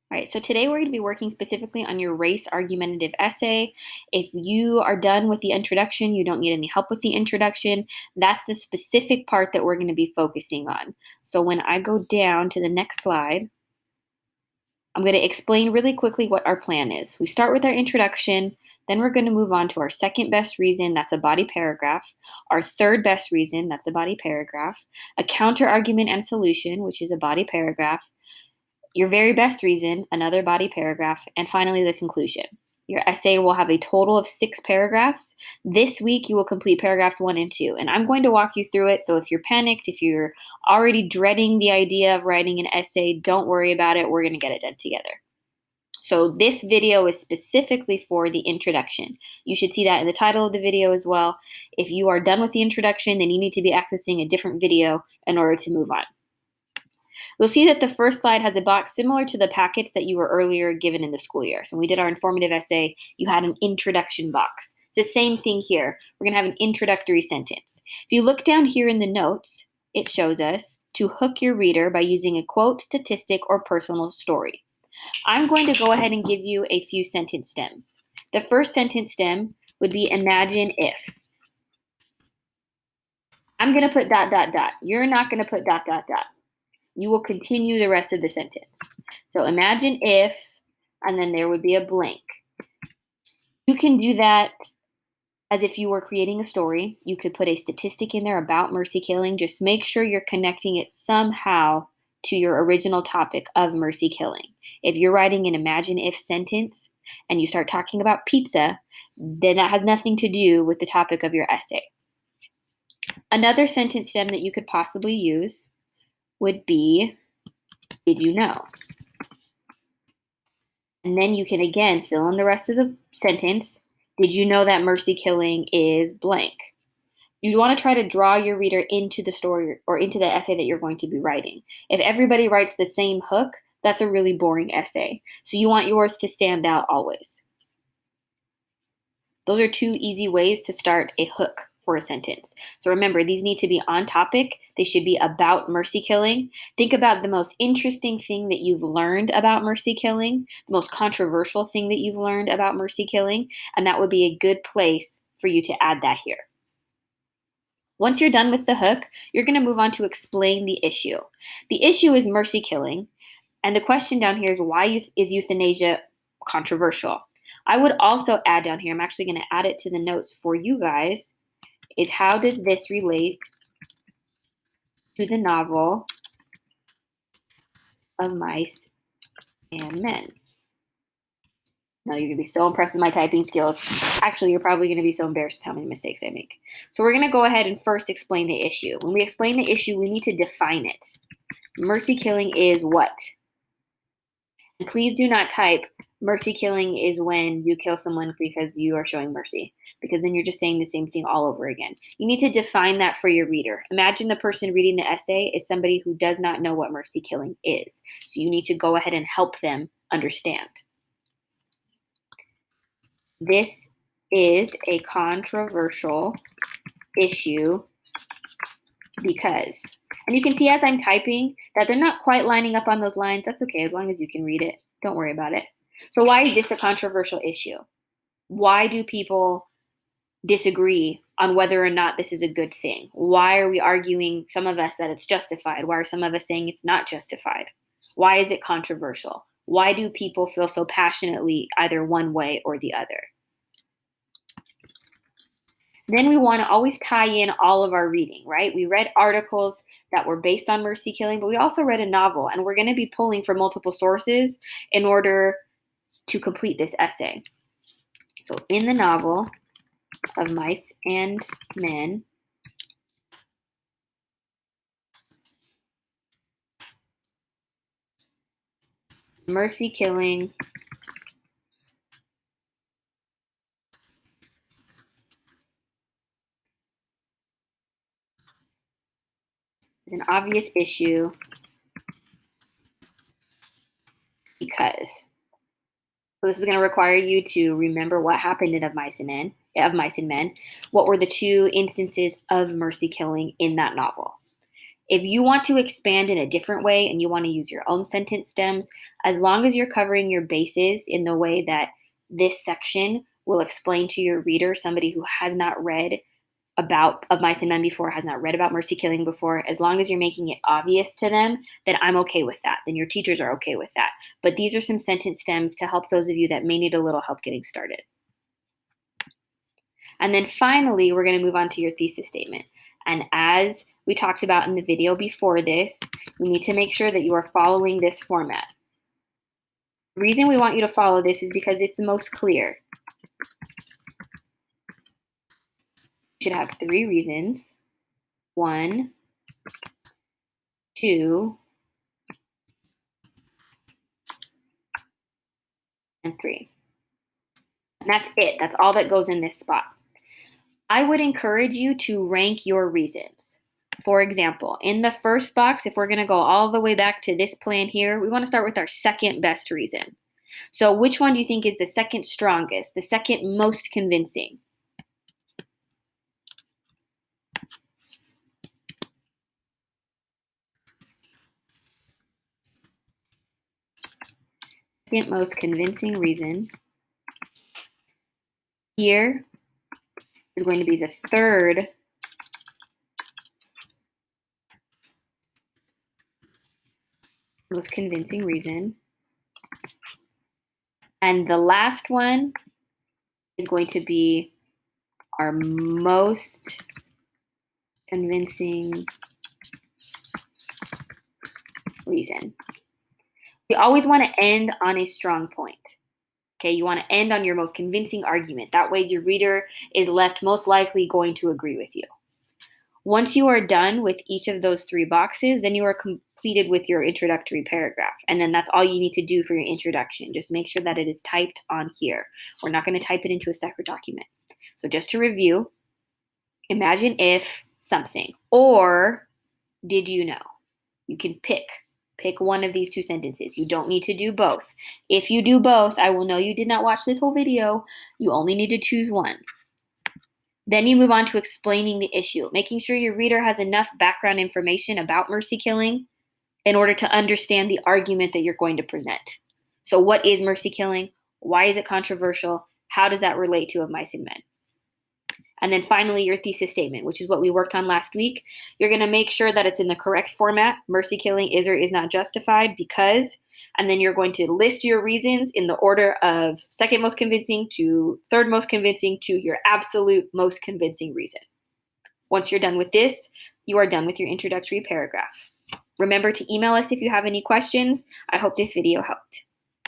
All right, so today we're going to be working specifically on your race argumentative essay. If you are done with the introduction, you don't need any help with the introduction, that's the specific part that we're going to be focusing on. So when I go down to the next slide, I'm going to explain really quickly what our plan is. We start with our introduction, then we're going to move on to our second best reason, that's a body paragraph, our third best reason, that's a body paragraph, a counter argument and solution, which is a body paragraph, your very best reason, another body paragraph, and finally the conclusion. Your essay will have a total of 6 paragraphs. This week you will complete paragraphs 1 and 2, and I'm going to walk you through it. So if you're panicked, if you're already dreading the idea of writing an essay, don't worry about it. We're going to get it done together. So this video is specifically for the introduction. You should see that in the title of the video as well. If you are done with the introduction, then you need to be accessing a different video in order to move on. You'll see that the first slide has a box similar to the packets that you were earlier given in the school year. So when we did our informative essay, you had an introduction box. It's the same thing here. We're going to have an introductory sentence. If you look down here in the notes, it shows us to hook your reader by using a quote, statistic, or personal story. I'm going to go ahead and give you a few sentence stems. The first sentence stem would be imagine if. I'm going to put ... You're not going to put ... You will continue the rest of the sentence. So imagine if, and then there would be a blank. You can do that as if you were creating a story. You could put a statistic in there about mercy killing. Just make sure you're connecting it somehow to your original topic of mercy killing. If you're writing an imagine if sentence and you start talking about pizza, then that has nothing to do with the topic of your essay. Another sentence stem that you could possibly use would be, did you know? And then you can again fill in the rest of the sentence. Did you know that mercy killing is blank? You want to try to draw your reader into the story or into the essay that you're going to be writing. If everybody writes the same hook, that's a really boring essay. So you want yours to stand out always. Those are 2 easy ways to start a hook for a sentence. So remember, these need to be on topic. They should be about mercy killing. Think about the most interesting thing that you've learned about mercy killing, the most controversial thing that you've learned about mercy killing, and that would be a good place for you to add that here. Once you're done with the hook, you're going to move on to explain the issue. The issue is mercy killing, and the question down here is why is euthanasia controversial? I would also add down here, I'm actually going to add it to the notes for you guys, is how does this relate to the novel of Mice and Men? Now you're going to be so impressed with my typing skills. Actually, you're probably going to be so embarrassed with how many mistakes I make. So we're going to go ahead and first explain the issue. When we explain the issue, we need to define it. Mercy killing is what? And please do not type mercy killing is when you kill someone because you are showing mercy, because then you're just saying the same thing all over again. You need to define that for your reader. Imagine the person reading the essay is somebody who does not know what mercy killing is. So you need to go ahead and help them understand. This is a controversial issue because, and you can see as I'm typing that they're not quite lining up on those lines. That's okay, as long as you can read it. Don't worry about it. So why is this a controversial issue? Why do people disagree on whether or not this is a good thing? Why are we arguing, some of us, that it's justified? Why are some of us saying it's not justified? Why is it controversial? Why do people feel so passionately either one way or the other? Then we want to always tie in all of our reading, right? We read articles that were based on mercy killing, but we also read a novel, and we're going to be pulling from multiple sources in order to complete this essay. So in the novel of Mice and Men, mercy killing is an obvious issue because. So this is going to require you to remember what happened in Of Mice and Men. What were the 2 instances of mercy killing in that novel? If you want to expand in a different way and you want to use your own sentence stems, as long as you're covering your bases in the way that this section will explain to your reader, somebody who has not read about Of Mice and Men before, has not read about mercy killing before, as long as you're making it obvious to them, then I'm okay with that. Then your teachers are okay with that. But these are some sentence stems to help those of you that may need a little help getting started. And then finally, we're going to move on to your thesis statement. And as we talked about in the video before this, we need to make sure that you are following this format. The reason we want you to follow this is because it's the most clear. You should have 3 reasons. 1, 2, and 3. And that's it. That's all that goes in this spot. I would encourage you to rank your reasons. For example, in the first box, if we're going to go all the way back to this plan here, we want to start with our second best reason. So which one do you think is the second strongest, the second most convincing? Second most convincing reason here is going to be the third most convincing reason. And the last one is going to be our most convincing reason. We always want to end on a strong point. Okay, you want to end on your most convincing argument. That way your reader is left most likely going to agree with you. Once you are done with each of those 3 boxes, then you are completed with your introductory paragraph. And then that's all you need to do for your introduction. Just make sure that it is typed on here. We're not going to type it into a separate document. So just to review, imagine if something, or did you know? You can pick one of these 2 sentences. You don't need to do both. If you do both, I will know you did not watch this whole video. You only need to choose one. Then you move on to explaining the issue, making sure your reader has enough background information about mercy killing in order to understand the argument that you're going to present. So what is mercy killing? Why is it controversial? How does that relate to Of Mice and Men? And then finally, your thesis statement, which is what we worked on last week. You're going to make sure that it's in the correct format. Mercy killing is or is not justified because, and then you're going to list your reasons in the order of second most convincing to third most convincing to your absolute most convincing reason. Once you're done with this, you are done with your introductory paragraph. Remember to email us if you have any questions. I hope this video helped.